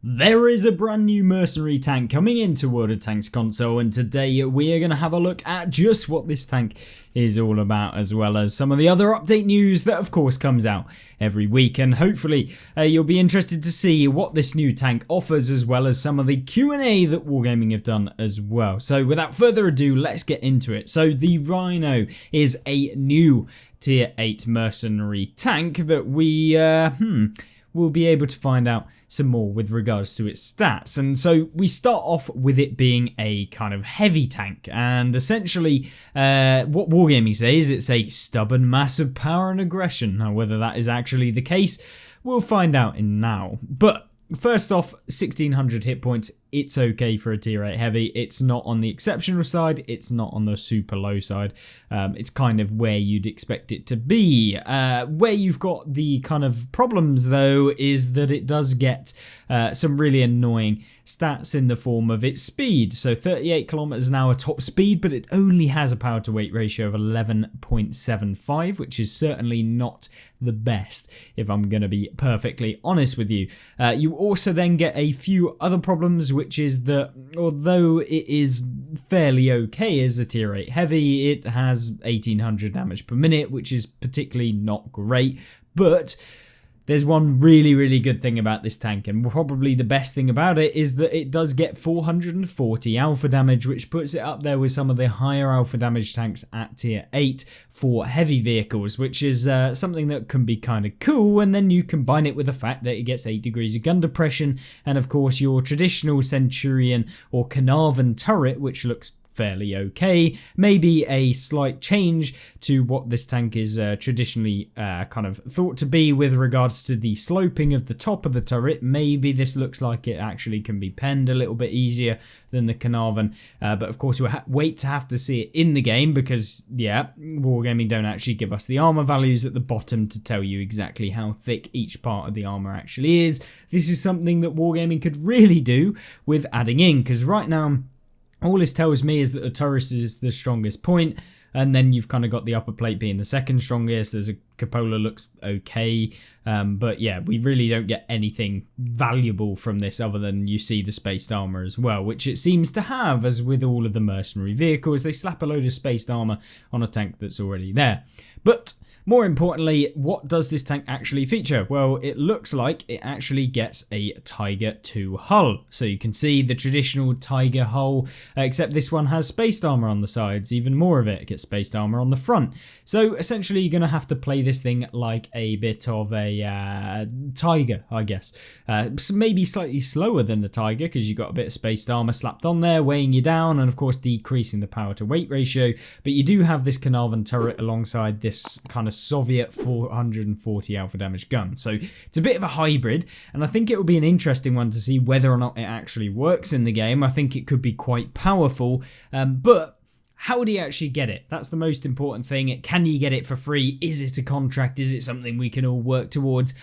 There is a brand new mercenary tank coming into World of Tanks console, and today we are going to have a look at just what this tank is all about, as well as some of the other update news that of course comes out every week, and hopefully you'll be interested to see what this new tank offers, as well as some of the Q&A that Wargaming have done as well. So without further ado, let's get into it. So the Rhino is a new tier 8 mercenary tank that we we'll be able to find out some more with regards to its stats. And so we start off with it being a kind of heavy tank, and essentially what Wargaming says, it's a stubborn mass of power and aggression. Now whether that is actually the case, we'll find out in now. But first off, 1600 hit points, it's okay for a tier 8 heavy. It's not on the exceptional side, it's not on the super low side. It's kind of where you'd expect it to be. Where you've got the kind of problems though is that it does get some really annoying stats in the form of its speed. So 38 kilometers an hour top speed, but it only has a power to weight ratio of 11.75, which is certainly not the best, if I'm going to be perfectly honest with you. You also then get a few other problems, which is that although it is fairly okay as a tier 8 heavy, it has 1800 damage per minute, which is particularly not great. But there's one really good thing about this tank, and probably the best thing about it is that it does get 440 alpha damage, which puts it up there with some of the higher alpha damage tanks at tier 8 for heavy vehicles, which is something that can be kind of cool. And then you combine it with the fact that it gets 8 degrees of gun depression, and of course your traditional Centurion or Carnarvon turret, which looks fairly okay. Maybe a slight change to what this tank is traditionally kind of thought to be with regards to the sloping of the top of the turret. Maybe this looks like it actually can be penned a little bit easier than the Carnarvon, but of course we'll wait to have to see it in the game, because yeah, Wargaming don't actually give us the armor values at the bottom to tell you exactly how thick each part of the armor actually is. This is something that Wargaming could really do with adding in, because right now all this tells me is that the turret is the strongest point, and then you've kind of got the upper plate being the second strongest. There's a cupola looks okay, but yeah, we really don't get anything valuable from this other than you see the spaced armor as well, which it seems to have, as with all of the mercenary vehicles. They slap a load of spaced armor on a tank that's already there. But more importantly, what does this tank actually feature? Well, it looks like it actually gets a Tiger II hull. So you can see the traditional Tiger hull, except this one has spaced armor on the sides, even more of it. It gets spaced armor on the front. So essentially you're going to have to play this thing like a bit of a Tiger, I guess. Maybe slightly slower than the Tiger, because you've got a bit of spaced armor slapped on there, weighing you down, and of course decreasing the power to weight ratio. But you do have this Carnarvon turret alongside this kind of Soviet 440 alpha damage gun. So it's a bit of a hybrid, and I think it will be an interesting one to see whether or not it actually works in the game. I think it could be quite powerful, but how do you actually get it? That's the most important thing. Can you get it for free? Is it a contract? Is it something we can all work towards?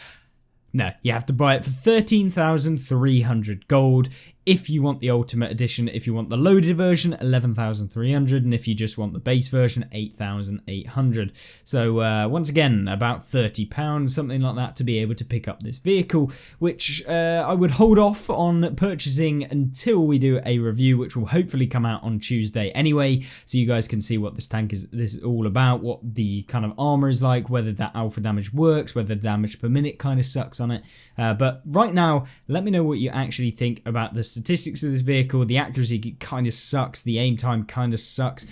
No, you have to buy it for 13,300 gold. If you want the Ultimate Edition, if you want the loaded version, 11,300, and if you just want the base version, 8,800. So once again, about £30, something like that, to be able to pick up this vehicle, which I would hold off on purchasing until we do a review, which will hopefully come out on Tuesday anyway, so you guys can see what this tank is all about, what the kind of armor is like, whether that alpha damage works, whether the damage per minute kind of sucks on it. But right now, let me know what you actually think about the statistics of this vehicle. The accuracy kind of sucks, the aim time kind of sucks.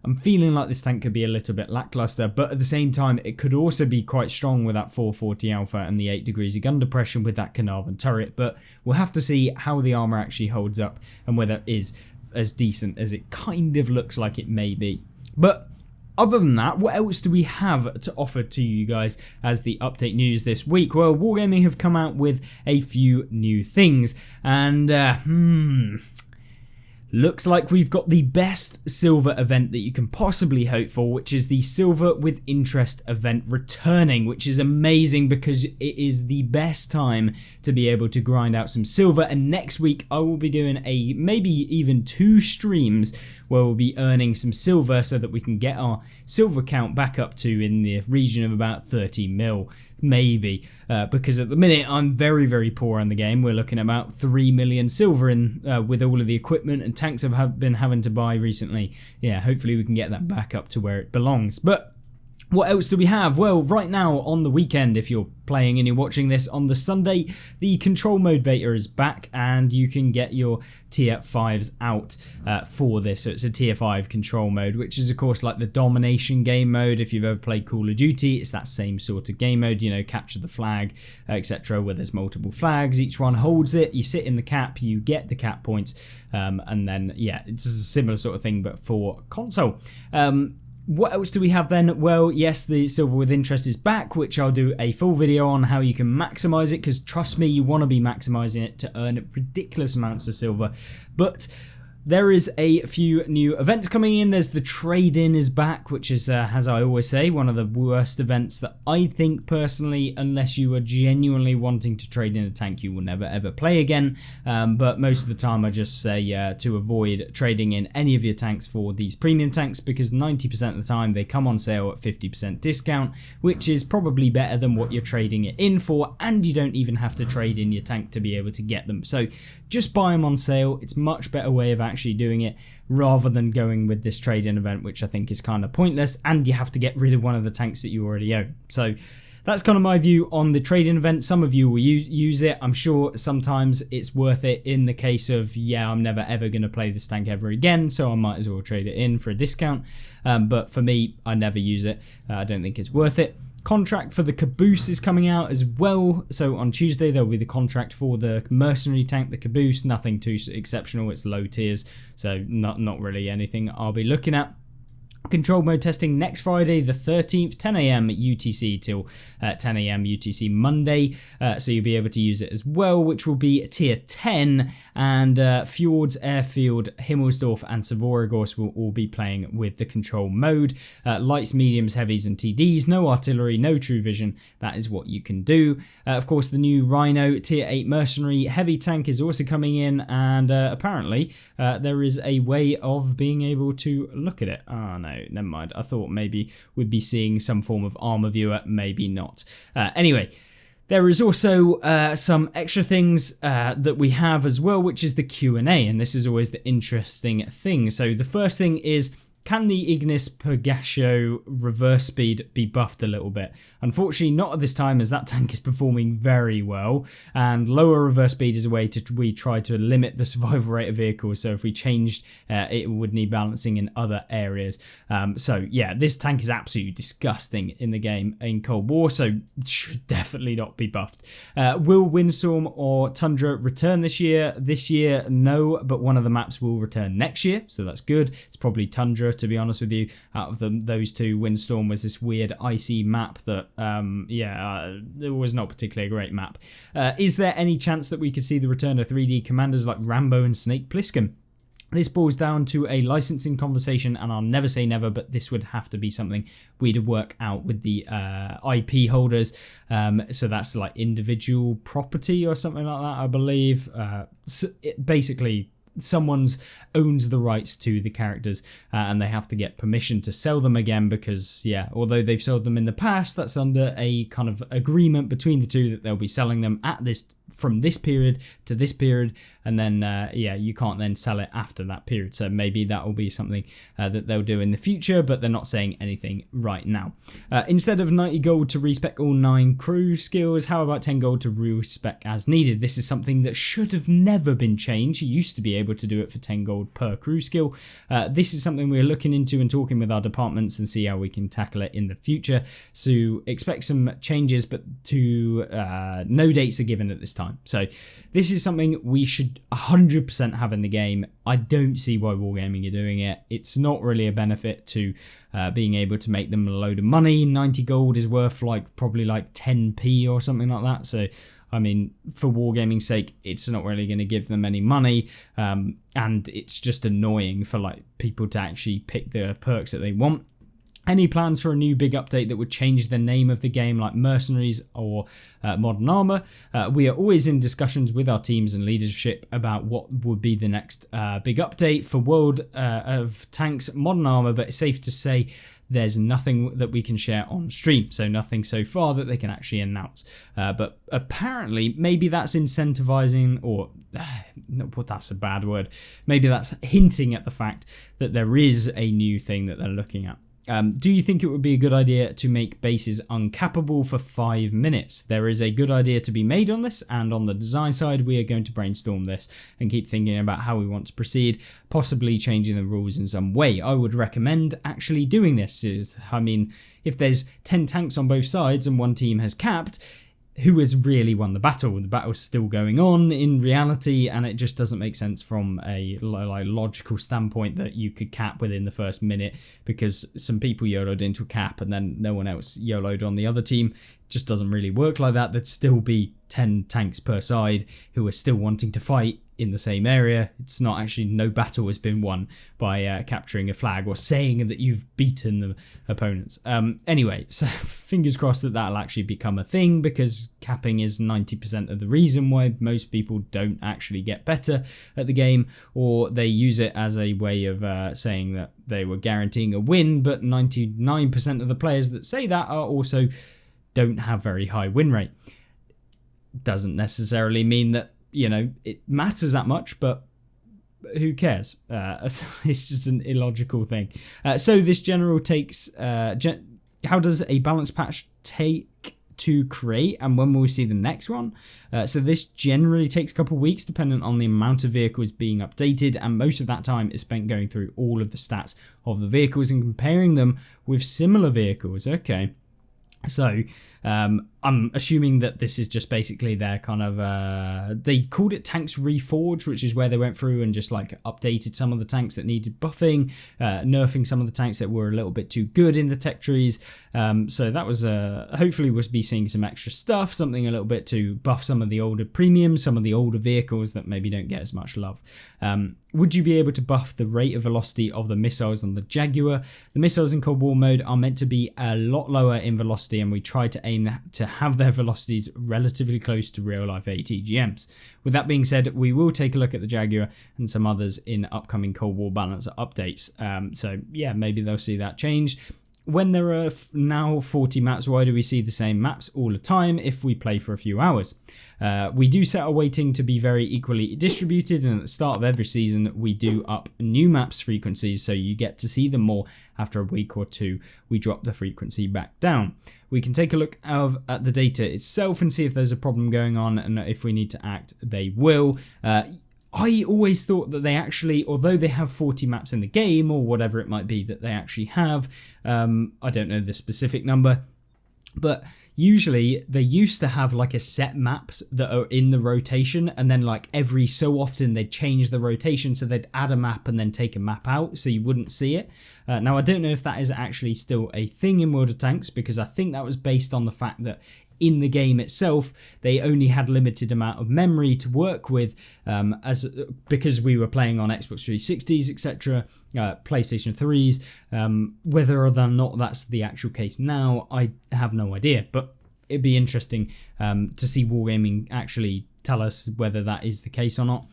I'm feeling like this tank could be a little bit lackluster, but at the same time it could also be quite strong with that 440 alpha and the 8 degrees of gun depression with that Carnarvon turret. But we'll have to see how the armor actually holds up and whether it is as decent as it kind of looks like it may be. But other than that, what else do we have to offer to you guys as the update news this week? Well, Wargaming have come out with a few new things, and looks like we've got the best silver event that you can possibly hope for, which is the Silver with Interest event returning, which is amazing because it is the best time to be able to grind out some silver. And next week I will be doing a maybe even 2 streams where we'll be earning some silver so that we can get our silver count back up to in the region of about 30 mil. maybe, because at the minute I'm very, very poor on the game. We're looking at about 3 million silver in with all of the equipment and tanks I've been having to buy recently. Yeah, hopefully we can get that back up to where it belongs. But what else do we have? Well, right now on the weekend, if you're playing and you're watching this on the Sunday, the control mode beta is back and you can get your tier 5s out for this. So it's a tier 5 control mode, which is of course like the domination game mode. If you've ever played Call of Duty, it's that same sort of game mode, you know, capture the flag, etc., where there's multiple flags, each one holds it, you sit in the cap, you get the cap points, and then, yeah, it's a similar sort of thing, but for console. What else do we have then? Well, yes, the Silver with Interest is back, which I'll do a full video on how you can maximize it, because trust me, you want to be maximizing it to earn ridiculous amounts of silver. But there is a few new events coming in. There's the trade-in is back, which is, as I always say, one of the worst events that I think personally, unless you are genuinely wanting to trade in a tank, you will never ever play again. But most of the time I just say to avoid trading in any of your tanks for these premium tanks, because 90% of the time they come on sale at 50% discount, which is probably better than what you're trading it in for, and you don't even have to trade in your tank to be able to get them. So just buy them on sale. It's a much better way of actually doing it rather than going with this trade-in event, which I think is kind of pointless, and you have to get rid of one of the tanks that you already own. So that's kind of my view on the trade-in event. Some of you will use it. I'm sure sometimes it's worth it in the case of, yeah, I'm never ever going to play this tank ever again, so I might as well trade it in for a discount. But for me, I never use it. I don't think it's worth it. Contract for the Caboose is coming out as well. So on Tuesday there'll be the contract for the mercenary tank, the Caboose. Nothing too exceptional, it's low tiers, so not really anything I'll be looking at. Control mode testing next Friday the 13th, 10 AM UTC till 10 AM UTC Monday, so you'll be able to use it as well, which will be tier 10, and Fjords, Airfield, Himmelsdorf and Savoragos will all be playing with the control mode. Lights, mediums, heavies and TDs, no artillery, no true vision, that is what you can do. Of course the new Rhino tier 8 mercenary heavy tank is also coming in, and apparently there is a way of being able to look at it. Oh no, never mind. I thought maybe we'd be seeing some form of armor viewer, maybe not. Anyway, there is also some extra things that we have as well, which is the Q&A, and this is always the interesting thing. So the first thing is, can the Ignis Purgatio reverse speed be buffed a little bit? Unfortunately not at this time, as that tank is performing very well, and lower reverse speed is a way we try to limit the survival rate of vehicles, so if we changed it would need balancing in other areas. So yeah, this tank is absolutely disgusting in the game in Cold War, so should definitely not be buffed. Will Windstorm or Tundra return this year? This year, no, but one of the maps will return next year, so that's good. It's probably Tundra, to be honest with you. Out of those two, Windstorm was this weird icy map that it was not particularly a great map. Is there any chance that we could see the return of 3D commanders like Rambo and Snake Plissken? This boils down to a licensing conversation, and I'll never say never, but this would have to be something we'd work out with the IP holders. So that's like individual property or something like that, I believe. Basically, someone's owns the rights to the characters, and they have to get permission to sell them again, because yeah, although they've sold them in the past, that's under a kind of agreement between the two that they'll be selling them at this, from this period to this period, and then yeah, you can't then sell it after that period. So maybe that will be something that they'll do in the future, but they're not saying anything right now. Instead of 90 gold to respec all 9 crew skills, how about 10 gold to respec as needed? This is something that should have never been changed. You used to be able to do it for 10 gold per crew skill. This is something we're looking into and talking with our departments and see how we can tackle it in the future. So expect some changes, but to no dates are given at this time. So this is something we should 100% have in the game. I don't see why Wargaming are doing it. It's not really a benefit to being able to make them a load of money. 90 gold is worth probably like 10p or something like that. So I mean, for Wargaming's sake, it's not really going to give them any money, and it's just annoying for like people to actually pick the perks that they want. Any plans for a new big update that would change the name of the game, like Mercenaries or Modern Armour? We are always in discussions with our teams and leadership about what would be the next big update for World of Tanks Modern Armour, but it's safe to say there's nothing that we can share on stream, so nothing so far that they can actually announce. But apparently, maybe that's incentivizing, or that's a bad word. Maybe that's hinting at the fact that there is a new thing that they're looking at. Do you think it would be a good idea to make bases uncappable for 5 minutes? There is a good idea to be made on this, and on the design side, we are going to brainstorm this and keep thinking about how we want to proceed, possibly changing the rules in some way. I would recommend actually doing this. I mean, if there's 10 tanks on both sides and one team has capped, who has really won the battle? The battle's still going on in reality, and it just doesn't make sense from a logical standpoint that you could cap within the first minute because some people YOLO'd into a cap and then no one else YOLO'd on the other team. It just doesn't really work like that. There'd still be 10 tanks per side who are still wanting to fight in the same area. It's not actually, no battle has been won by capturing a flag or saying that you've beaten the opponents. Anyway, so fingers crossed that that'll actually become a thing, because capping is 90% of the reason why most people don't actually get better at the game, or they use it as a way of saying that they were guaranteeing a win, but 99% of the players that say that are also don't have very high win rate. Doesn't necessarily mean that, you know, it matters that much, but who cares? It's just an illogical thing. So this general takes, how does a balance patch take to create, and when will we see the next one? So this generally takes a couple of weeks depending on the amount of vehicles being updated, and most of that time is spent going through all of the stats of the vehicles and comparing them with similar vehicles. Okay. So I'm assuming that this is just basically their kind of, they called it Tanks Reforged, which is where they went through and just like updated some of the tanks that needed buffing, nerfing some of the tanks that were a little bit too good in the tech trees. So that was, hopefully we'll be seeing some extra stuff, something a little bit to buff some of the older premiums, some of the older vehicles that maybe don't get as much love. Would you be able to buff the rate of velocity of the missiles on the Jaguar? The missiles in Cold War mode are meant to be a lot lower in velocity, and we try to aim to have their velocities relatively close to real life ATGMs. With that being said, we will take a look at the Jaguar and some others in upcoming Cold War Balancer updates. So yeah, maybe they'll see that change. When there are now 40 maps, why do we see the same maps all the time if we play for a few hours? We do set our weighting to be very equally distributed, and at the start of every season we do up new maps frequencies, so you get to see them more. After a week or two, we drop the frequency back down. We can take a look at the data itself and see if there's a problem going on, and if we need to act, they will. I always thought that they actually, although they have 40 maps in the game or whatever it might be that they actually have, I don't know the specific number, but usually they used to have like a set maps that are in the rotation, and then like every so often they'd change the rotation, so they'd add a map and then take a map out so you wouldn't see it. Now I don't know if that is actually still a thing in World of Tanks, because I think that was based on the fact that in the game itself they only had limited amount of memory to work with, because we were playing on Xbox 360s, etc., PlayStation 3s. Whether or not that's the actual case now, I have no idea, but it'd be interesting to see Wargaming actually tell us whether that is the case or not.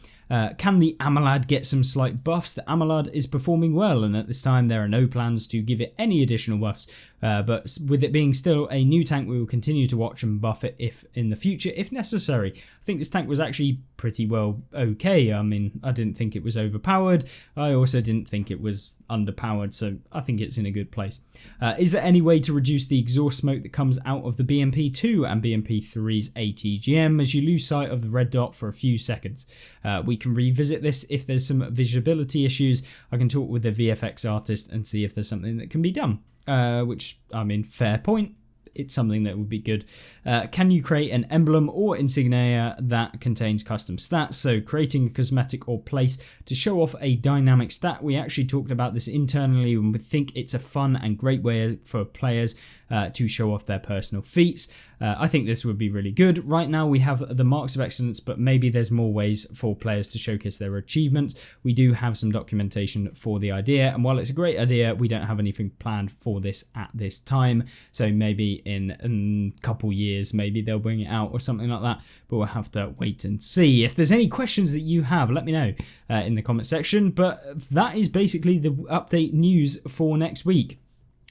Can the Amalad get some slight buffs? The Amalad is performing well, and at this time there are no plans to give it any additional buffs, but with it being still a new tank, we will continue to watch and buff it if in the future if necessary. I think this tank was actually pretty well okay. I mean, I didn't think it was overpowered. I also didn't think it was underpowered, so I think it's in a good place. Is there any way to reduce the exhaust smoke that comes out of the BMP2 and BMP3's ATGM as you lose sight of the red dot for a few seconds? We can revisit this if there's some visibility issues. I can talk with the VFX artist and see if there's something that can be done, which, I mean, fair point. It's something that would be good. Can you create an emblem or insignia that contains custom stats? So creating a cosmetic or place to show off a dynamic stat. We actually talked about this internally, and we think it's a fun and great way for players to show off their personal feats. I think this would be really good. Right now we have the Marks of Excellence, but maybe there's more ways for players to showcase their achievements. We do have some documentation for the idea, and while it's a great idea, we don't have anything planned for this at this time. So maybe in a couple years, maybe they'll bring it out or something like that, but we'll have to wait and see. If there's any questions that you have, let me know in the comment section. But that is basically the update news for next week.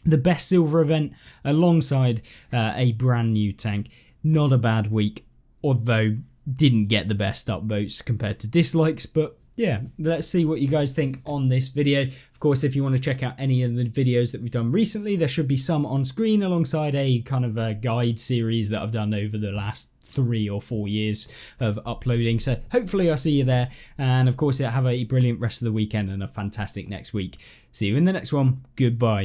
The best silver event alongside a brand new tank. Not a bad week, although didn't get the best upvotes compared to dislikes, but yeah, let's see what you guys think on this video. Of course, if you want to check out any of the videos that we've done recently, there should be some on screen alongside a kind of a guide series that I've done over the last 3 or 4 years of uploading. So hopefully I'll see you there. And of course, have a brilliant rest of the weekend and a fantastic next week. See you in the next one. Goodbye.